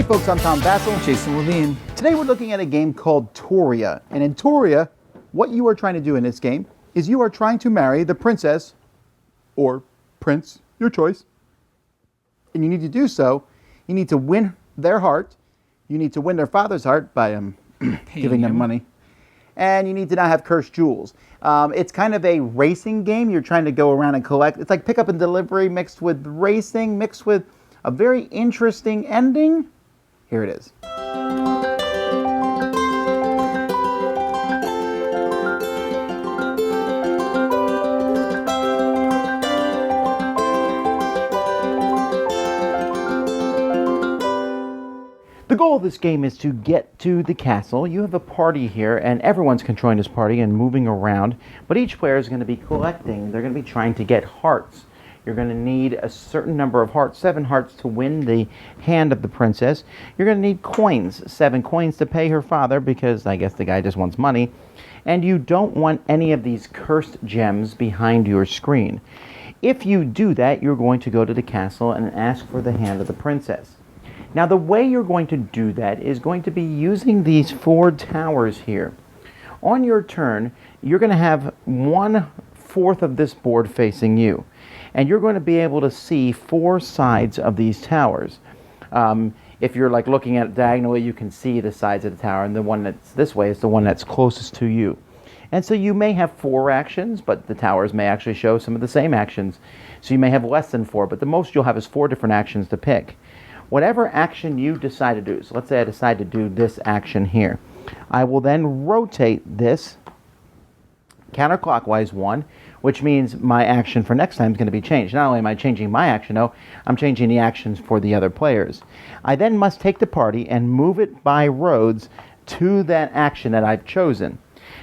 Hey folks, I'm Tom Bassel. Jason Levine. Today we're looking at a game called Touria. And in Touria, what you are trying to do in this game is you are trying to marry the princess or prince, your choice. And you need to do so. You need to win their heart. You need to win their father's heart by giving them money. And you need to not have cursed jewels. It's kind of a racing game. You're trying to go around and collect. It's like pickup and delivery mixed with racing, mixed with a very interesting ending. Here it is. The goal of this game is to get to the castle. You have a party here, and everyone's controlling this party and moving around, but each player is going to be collecting. They're going to be trying to get hearts. You're going to need a certain number of hearts, 7 hearts to win the hand of the princess. You're going to need coins, 7 coins to pay her father, because I guess the guy just wants money. And you don't want any of these cursed gems behind your screen. If you do that, you're going to go to the castle and ask for the hand of the princess. Now, the way you're going to do that is going to be using these 4 towers here. On your turn, you're going to have 1/4 of this board facing you. And you're going to be able to see 4 sides of these towers. If you're like looking at it diagonally, you can see the sides of the tower, and the one that's this way is the one that's closest to you. And so you may have 4 actions, but the towers may actually show some of the same actions. So you may have less than 4, but the most you'll have is 4 different actions to pick. Whatever action you decide to do, so let's say I decide to do this action here, I will then rotate this counterclockwise 1, which means my action for next time is going to be changed. Not only am I changing my action, no, I'm changing the actions for the other players. I then must take the party and move it by roads to that action that I've chosen.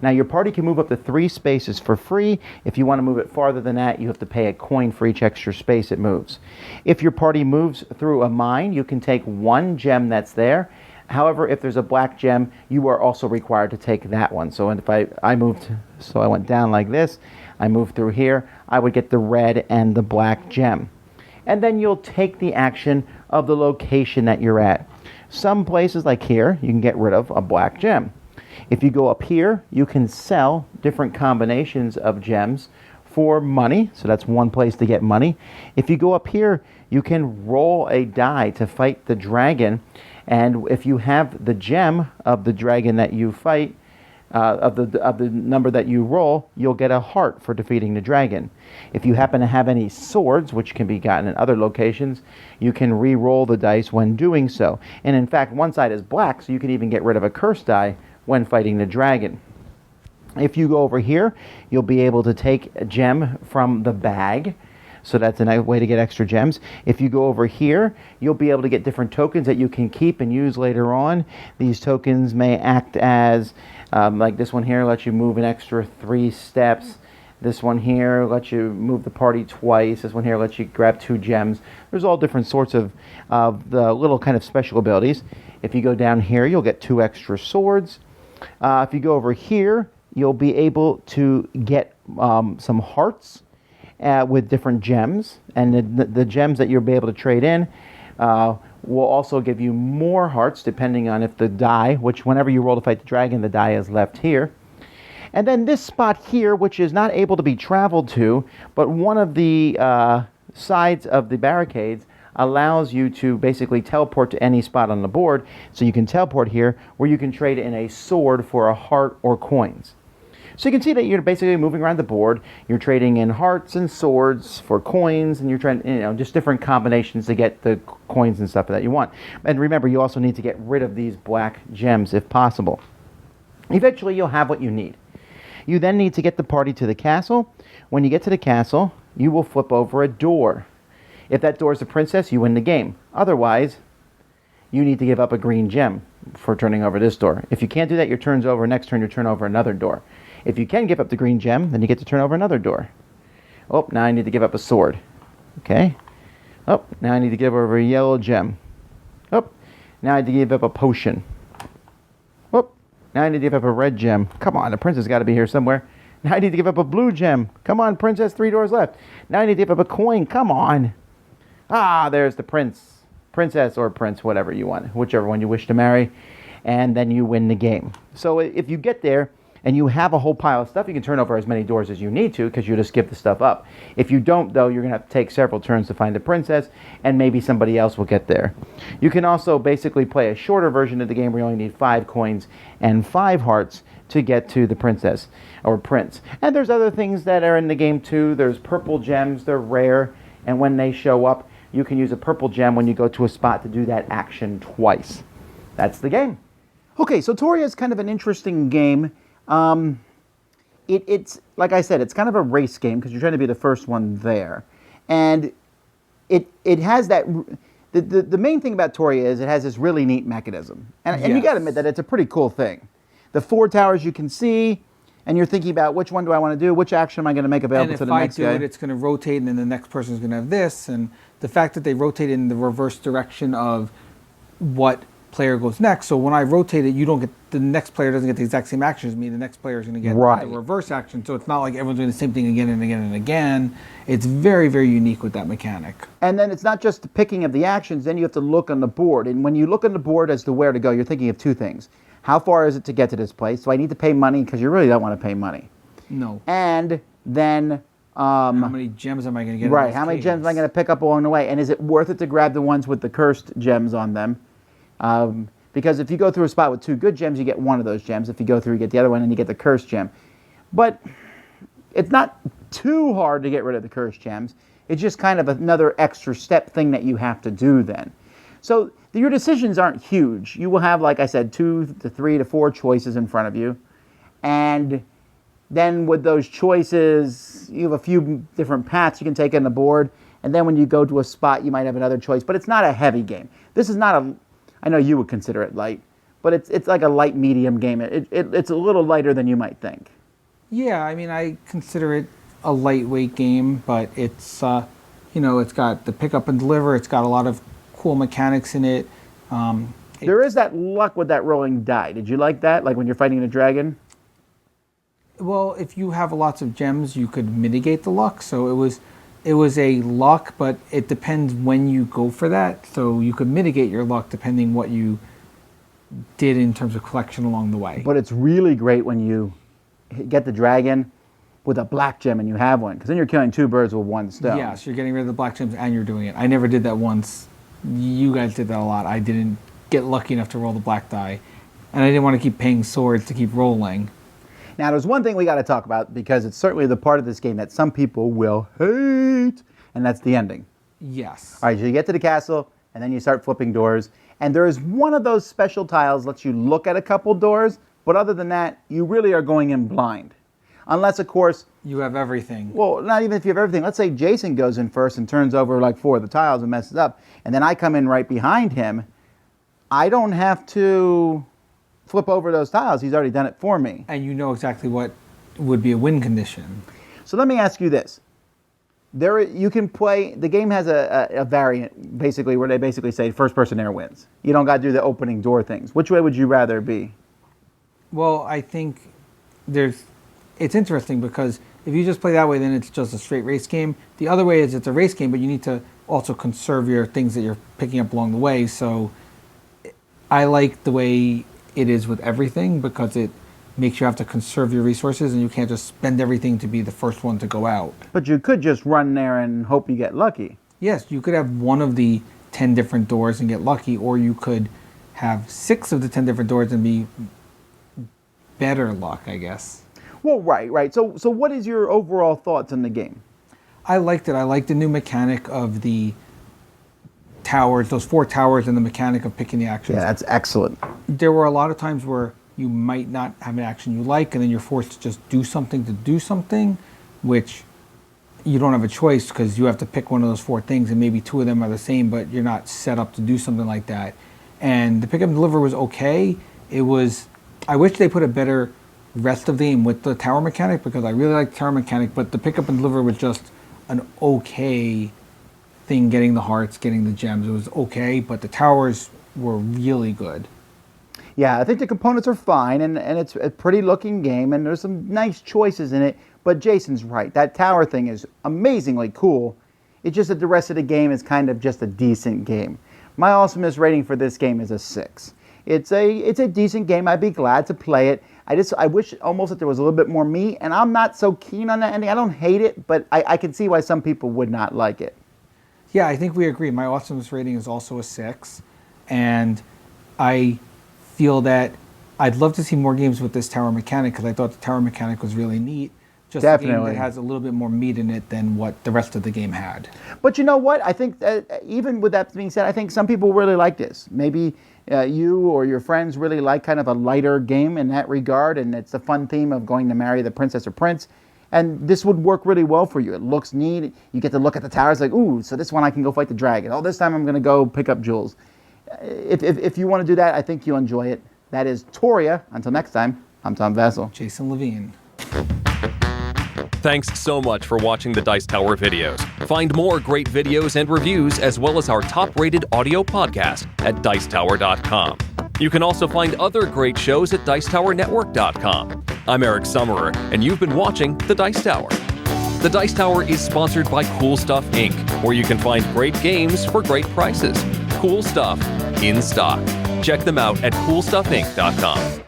Now, your party can move up to 3 spaces for free. If you want to move it farther than that, you have to pay a coin for each extra space it moves. If your party moves through a mine, you can take 1 gem that's there. However, if there's a black gem, you are also required to take that one. So if I moved, so I went down like this, I moved through here, I would get the red and the black gem. And then you'll take the action of the location that you're at. Some places like here, you can get rid of a black gem. If you go up here, you can sell different combinations of gems for money. So that's one place to get money. If you go up here, you can roll a die to fight the dragon. And if you have the gem of the dragon that you fight, of the number that you roll, you'll get a heart for defeating the dragon. If you happen to have any swords, which can be gotten in other locations, you can re-roll the dice when doing so. And in fact, one side is black, so you can even get rid of a curse die when fighting the dragon. If you go over here, you'll be able to take a gem from the bag. So that's a nice way to get extra gems. If you go over here, you'll be able to get different tokens that you can keep and use later on. These tokens may act as, like this one here lets you move an extra 3 steps. This one here lets you move the party twice. This one here lets you grab 2 gems. There's all different sorts of the little kind of special abilities. If you go down here, you'll get 2 extra swords. If you go over here, you'll be able to get some hearts with different gems, and the gems that you'll be able to trade in will also give you more hearts depending on if the die, which whenever you roll to fight the dragon, the die is left here. And then this spot here, which is not able to be traveled to, but one of the sides of the barricades allows you to basically teleport to any spot on the board. So you can teleport here where you can trade in a sword for a heart or coins. So you can see that you're basically moving around the board. You're trading in hearts and swords for coins, and you're trying, just different combinations to get the coins and stuff that you want. And remember, you also need to get rid of these black gems if possible. Eventually, you'll have what you need. You then need to get the party to the castle. When you get to the castle, you will flip over a door. If that door is the princess, you win the game. Otherwise, you need to give up a green gem for turning over this door. If you can't do that, your turn's over. Next turn, you turn over another door. If you can give up the green gem, then you get to turn over another door. Oh, now I need to give up a sword. Okay. Oh, now I need to give over a yellow gem. Oh, now I need to give up a potion. Oh, now I need to give up a red gem. Come on, the princess got to be here somewhere. Now I need to give up a blue gem. Come on, princess, 3 doors left. Now I need to give up a coin. Come on. Ah, there's the prince. princess or prince, whatever you want, whichever one you wish to marry, and then you win the game. So if you get there and you have a whole pile of stuff, you can turn over as many doors as you need to because you just give the stuff up. If you don't, though, you're going to have to take several turns to find the princess, and maybe somebody else will get there. You can also basically play a shorter version of the game where you only need 5 coins and 5 hearts to get to the princess or prince. And there's other things that are in the game, too. There's purple gems. They're rare, and when they show up, you can use a purple gem when you go to a spot to do that action twice. That's the game. Okay, so Touria is kind of an interesting game. It's like I said, it's kind of a race game because you're trying to be the first one there, and it has that. The main thing about Touria is it has this really neat mechanism, and you got to admit that it's a pretty cool thing. The 4 towers you can see, and you're thinking about which one do I want to do, which action am I going to make available to the next guy. And if I do it, it's going to rotate, and then the next person is going to have this, and the fact that they rotate in the reverse direction of what player goes next. So when I rotate it, you don't get, the next player doesn't get the exact same action as me. The next player is going to get the reverse action. So it's not like everyone's doing the same thing again and again and again. It's very, very unique with that mechanic. And then it's not just the picking of the actions. Then you have to look on the board. And when you look on the board as to where to go, you're thinking of 2 things. How far is it to get to this place? Do I need to pay money? Because you really don't want to pay money. No. And then how many gems am I going to get? Right. How many gems am I going to pick up along the way? And is it worth it to grab the ones with the cursed gems on them? Because if you go through a spot with 2 good gems, you get one of those gems. If you go through, you get the other one, and you get the cursed gem. But it's not too hard to get rid of the cursed gems. It's just kind of another extra step thing that you have to do then. So your decisions aren't huge. You will have, like I said, 2 to 3 to 4 choices in front of you. And then with those choices, you have a few different paths you can take on the board. And then when you go to a spot, you might have another choice. But it's not a heavy game. This is not a... I know you would consider it light, but it's like a light medium game. It's a little lighter than you might think. Yeah, I mean, I consider it a lightweight game, but it's it's got the pick up and deliver. It's got a lot of cool mechanics in it. There is that luck with that rolling die. Did you like that? Like when you're fighting a dragon? Well, if you have lots of gems, you could mitigate the luck. So it was a luck, but it depends when you go for that. So you could mitigate your luck depending what you did in terms of collection along the way. But it's really great when you get the dragon with a black gem and you have one, because then you're killing 2 birds with 1 stone. Yes, you're getting rid of the black gems and you're doing it. I never did that once. You guys did that a lot. I didn't get lucky enough to roll the black die, and I didn't want to keep paying swords to keep rolling. Now, there's one thing we got to talk about, because it's certainly the part of this game that some people will hate, and that's the ending. Yes. All right, so you get to the castle, and then you start flipping doors, and there is one of those special tiles lets you look at a couple doors, but other than that, you really are going in blind. Unless, of course... You have everything. Well, not even if you have everything. Let's say Jason goes in first and turns over like 4 of the tiles and messes up, and then I come in right behind him. I don't have to flip over those tiles. He's already done it for me. And you know exactly what would be a win condition. So let me ask you this. You can play, the game has a variant, basically, where they basically say first person there wins. You don't got to do the opening door things. Which way would you rather be? Well, I think it's interesting because if you just play that way, then it's just a straight race game. The other way is it's a race game, but you need to also conserve your things that you're picking up along the way. So I like the way it is with everything because it makes you have to conserve your resources and you can't just spend everything to be the first one to go out. But you could just run there and hope you get lucky. Yes, you could have one of the 10 different doors and get lucky, or you could have 6 of the 10 different doors and be better luck, I guess. Well, right. So what is your overall thoughts on the game? I liked it. I liked the new mechanic of the towers, those 4 towers, and the mechanic of picking the actions. Yeah, that's excellent. There were a lot of times where you might not have an action you like, and then you're forced to just do something, which you don't have a choice because you have to pick one of those 4 things, and maybe 2 of them are the same, but you're not set up to do something like that. And the pick up and deliver was okay. I wish they put a better rest of the game with the tower mechanic, because I really like the tower mechanic, but the pick up and deliver was just an okay thing, getting the hearts, getting the gems. It was okay, but the towers were really good. Yeah, I think the components are fine, and it's a pretty looking game, and there's some nice choices in it, but Jason's right. That tower thing is amazingly cool. It's just that the rest of the game is kind of just a decent game. My awesomeness rating for this game is a 6. It's a decent game. I'd be glad to play it. I wish almost that there was a little bit more meat, and I'm not so keen on that ending. I don't hate it, but I can see why some people would not like it. Yeah, I think we agree. My awesomeness rating is also a 6, and I feel that I'd love to see more games with this tower mechanic because I thought the tower mechanic was really neat. Just a game Definitely. that has a little bit more meat in it than what the rest of the game had. But you know what? I think even with that being said, I think some people really like this. Maybe you or your friends really like kind of a lighter game in that regard, and it's a fun theme of going to marry the princess or prince. And this would work really well for you. It looks neat. You get to look at the towers like, ooh, so this one I can go fight the dragon. Oh, this time I'm going to go pick up jewels. If you want to do that, I think you'll enjoy it. That is Touria. Until next time, I'm Tom Vassell. Jason Levine. Thanks so much for watching the Dice Tower videos. Find more great videos and reviews, as well as our top-rated audio podcast at Dicetower.com. You can also find other great shows at Dicetowernetwork.com. I'm Eric Summerer, and you've been watching The Dice Tower. The Dice Tower is sponsored by Cool Stuff Inc., where you can find great games for great prices. Cool stuff in stock. Check them out at CoolStuffInc.com.